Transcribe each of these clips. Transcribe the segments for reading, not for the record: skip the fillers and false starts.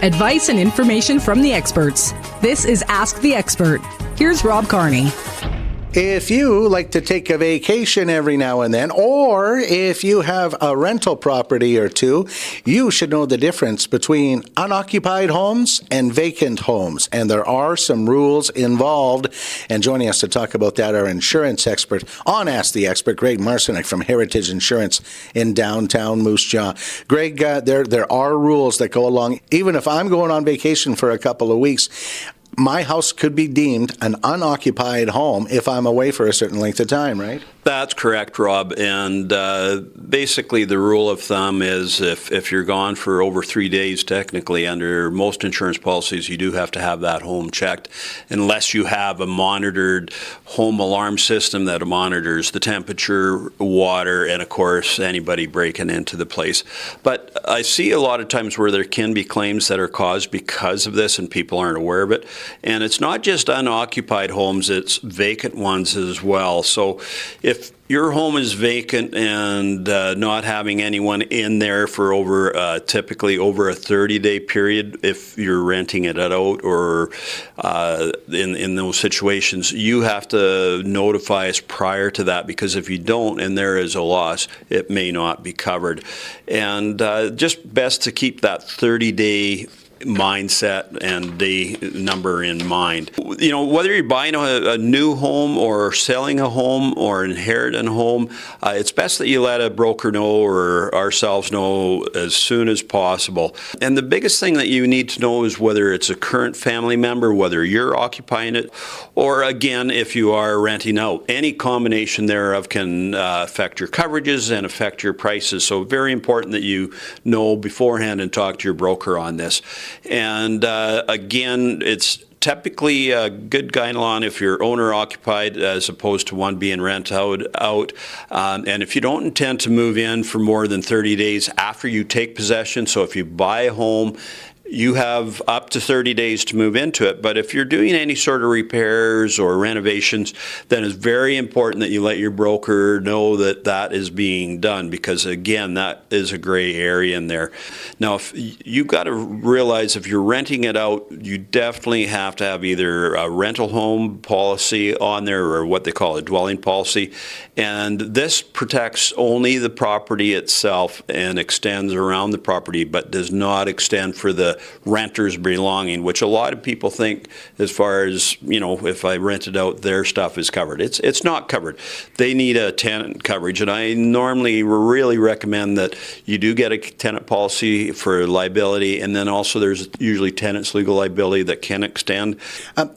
Advice and information from the experts. This is Ask the Expert. Here's Rob Carney. If you like to take a vacation every now and then, or if you have a rental property or two, you should know the difference between unoccupied homes and vacant homes. And there are some rules involved. And joining us to talk about that, our insurance expert on Ask the Expert, Greg Marcyniuk from Heritage Insurance in downtown Moose Jaw. Greg, there are rules that go along. Even if I'm going on vacation for a couple of weeks, my house could be deemed an unoccupied home if I'm away for a certain length of time, right? That's correct, Rob. And basically the rule of thumb is if you're gone for over 3 days, technically, under most insurance policies, you do have to have that home checked, unless you have a monitored home alarm system that monitors the temperature, water, and, of course, anybody breaking into the place. But I see a lot of times where there can be claims that are caused because of this and people aren't aware of it. And it's not just unoccupied homes, it's vacant ones as well. So if your home is vacant and not having anyone in there for typically over a 30-day period, if you're renting it out or in those situations, you have to notify us prior to that, because if you don't and there is a loss, it may not be covered. And just best to keep that 30-day mindset and day number in mind. You know, whether you're buying a new home or selling a home or inheriting a home, it's best that you let a broker know or ourselves know as soon as possible. And the biggest thing that you need to know is whether it's a current family member, whether you're occupying it, or again, if you are renting out. Any combination thereof can affect your coverages and affect your prices. So very important that you know beforehand and talk to your broker on this. And again, it's typically a good guideline if you're owner occupied as opposed to one being rented out. And if you don't intend to move in for more than 30 days after you take possession, so if you buy a home, you have up to 30 days to move into it. But if you're doing any sort of repairs or renovations, then it's very important that you let your broker know that that is being done, because again, that is a gray area in there. Now, if you've got to realize if you're renting it out, you definitely have to have either a rental home policy on there or what they call a dwelling policy. And this protects only the property itself and extends around the property, but does not extend for the renter's belonging, which a lot of people think as far as, you know, if I rented out, their stuff is covered. It's not covered. They need a tenant coverage, and I normally really recommend that you do get a tenant policy for liability, and then also there's usually tenant's legal liability that can extend.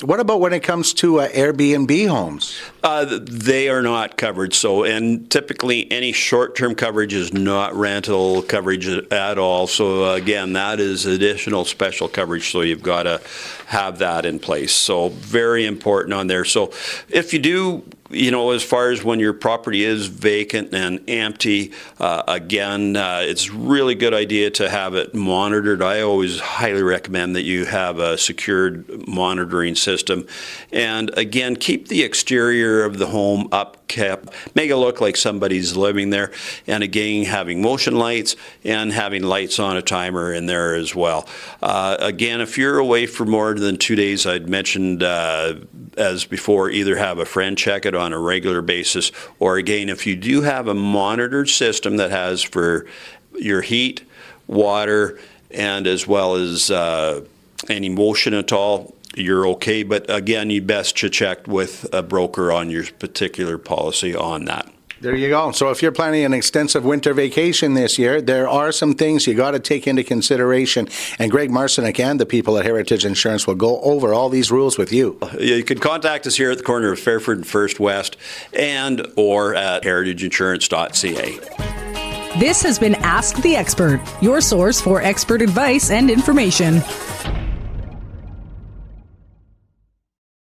What about when it comes to Airbnb homes? They are not covered. So, and typically any short-term coverage is not rental coverage at all. So again, that is additional special coverage, so you've got to have that in place. So very important on there. So if you do, you know, as far as when your property is vacant and empty, again, it's really good idea to have it monitored. I always highly recommend that you have a secured monitoring system. And again, keep the exterior of the home upkept. Make it look like somebody's living there. And again, having motion lights and having lights on a timer in there as well. Again, if you're away for more than 2 days, I'd mentioned as before, either have a friend check it on a regular basis, or again, if you do have a monitored system that has for your heat, water, and as well as any motion at all, you're okay. But again, you best to check with a broker on your particular policy on that. There you go. So if you're planning an extensive winter vacation this year, there are some things you got to take into consideration. And Greg Marcyniuk and the people at Heritage Insurance will go over all these rules with you. You can contact us here at the corner of Fairford and First West, and or at heritageinsurance.ca. This has been Ask the Expert, your source for expert advice and information.